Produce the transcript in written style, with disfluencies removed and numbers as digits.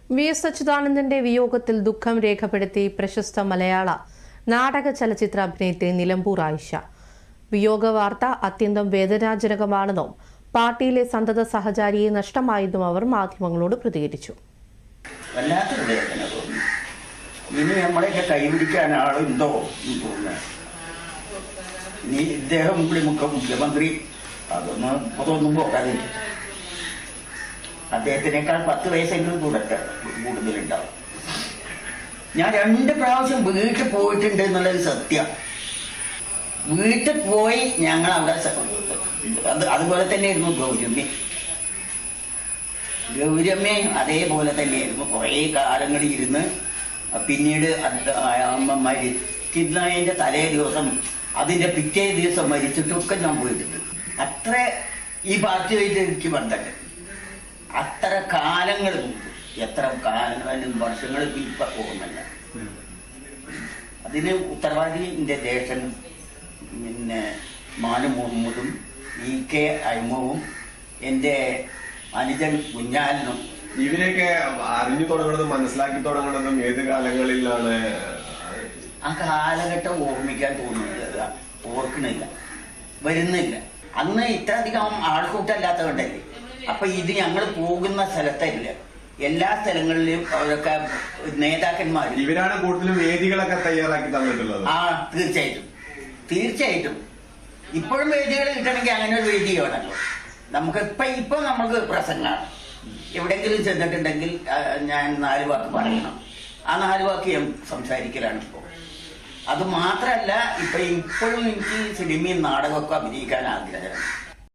VS. അച്യുതാനന്ദന്റെ വിയോഗത്തിൽ ദുഃഖം രേഖപ്പെടുത്തി പ്രശസ്ത മലയാള നാടക ചലച്ചിത്ര അഭിനേത്രി നിലമ്പൂർ ആയിഷ. വിയോഗ വാർത്ത അത്യന്തം വേദനാജനകമാണെന്നും പാർട്ടിയിലെ സന്തത സഹചാരിയെ നഷ്ടമായെന്നും അവർ മാധ്യമങ്ങളോട് പ്രതികരിച്ചു. വല്ലാത്തൊരു വേദന തോന്നി. ഇനി നമ്മളെയൊക്കെ കൈപിടിക്കാൻ ആളുണ്ടോ എന്ന് തോന്നുന്നത്. ഇനി ഇദ്ദേഹം മുഖ്യമന്ത്രി അതൊന്നും പോകാതെ അദ്ദേഹത്തിനേക്കാൾ 10 വയസ്സെങ്കിലും കൂടുതലുണ്ടാവും. ഞാൻ 2 പ്രാവശ്യം വീട്ടിൽ പോയിട്ടുണ്ട് എന്നുള്ളത് സത്യം. വീട്ടിൽ പോയി ഞങ്ങൾ അവിടെ അതുപോലെ തന്നെയായിരുന്നു ഗൗരമ്മ അതേപോലെ തന്നെയായിരുന്നു. കുറേ കാലങ്ങളിൽ ഇരുന്ന് പിന്നീട് മരിക്കുന്നതിൻ്റെ തലേ ദിവസം അതിൻ്റെ പിറ്റേ ദിവസം മരിച്ചിട്ടൊക്കെ ഞാൻ പോയിട്ടുണ്ട്. അത്ര ഈ പാർട്ടിയായിട്ട് എനിക്ക് ബന്ധമുണ്ട്. അത്ര കാലങ്ങൾ മുമ്പ്, എത്ര കാലങ്ങളും വർഷങ്ങൾ ഇപ്പം പോകുന്നില്ല. അതിന് ഉത്തരവാദി എൻ്റെ ജ്യേഷ്ഠൻ പിന്നെ മാനു മുഹമ്മദും E.K. അയ്മവും എൻ്റെ അനുജൻ കുഞ്ഞാലിനും. ഇവരെയൊക്കെ അറിഞ്ഞു തുടങ്ങുന്നതും മനസ്സിലാക്കി തുടങ്ങുന്നതും ഏത് കാലങ്ങളിലാണ്? ആ കാലഘട്ടം ഓർമ്മിക്കാൻ തോന്നുന്നത് ഓർക്കണില്ല, വരുന്നില്ല. അന്ന് ഇത്രയധികം ആൾക്കൂട്ടല്ലാത്തതുകൊണ്ടല്ലേ. അപ്പൊ ഇത് ഞങ്ങൾ പോകുന്ന സ്ഥലത്തല്ല, എല്ലാ സ്ഥലങ്ങളിലും അവരൊക്കെ നേതാക്കന്മാർ ഇവരാണ് കൂടുതലും വേദികളൊക്കെ തയ്യാറാക്കി തന്നിട്ടുള്ളത്. ആ തീർച്ചയായിട്ടും ഇപ്പോഴും വേദികൾ കിട്ടണമെങ്കിൽ അങ്ങനെ ഒരു വേദി വേണമല്ലോ. നമുക്ക് ഇപ്പൊ നമുക്ക് പ്രസംഗമാണ്. എവിടെയെങ്കിലും ചെന്നിട്ടുണ്ടെങ്കിൽ ഞാൻ 4 വാക്ക് പറയണം. ആ 4 വാക്ക് ഞാൻ സംസാരിക്കലാണ് ഇപ്പോൾ. അത് മാത്രമല്ല, ഇപ്പോഴും എനിക്ക് സിനിമയും നാടകമൊക്കെ അഭിനയിക്കാൻ ആഗ്രഹമാണ്.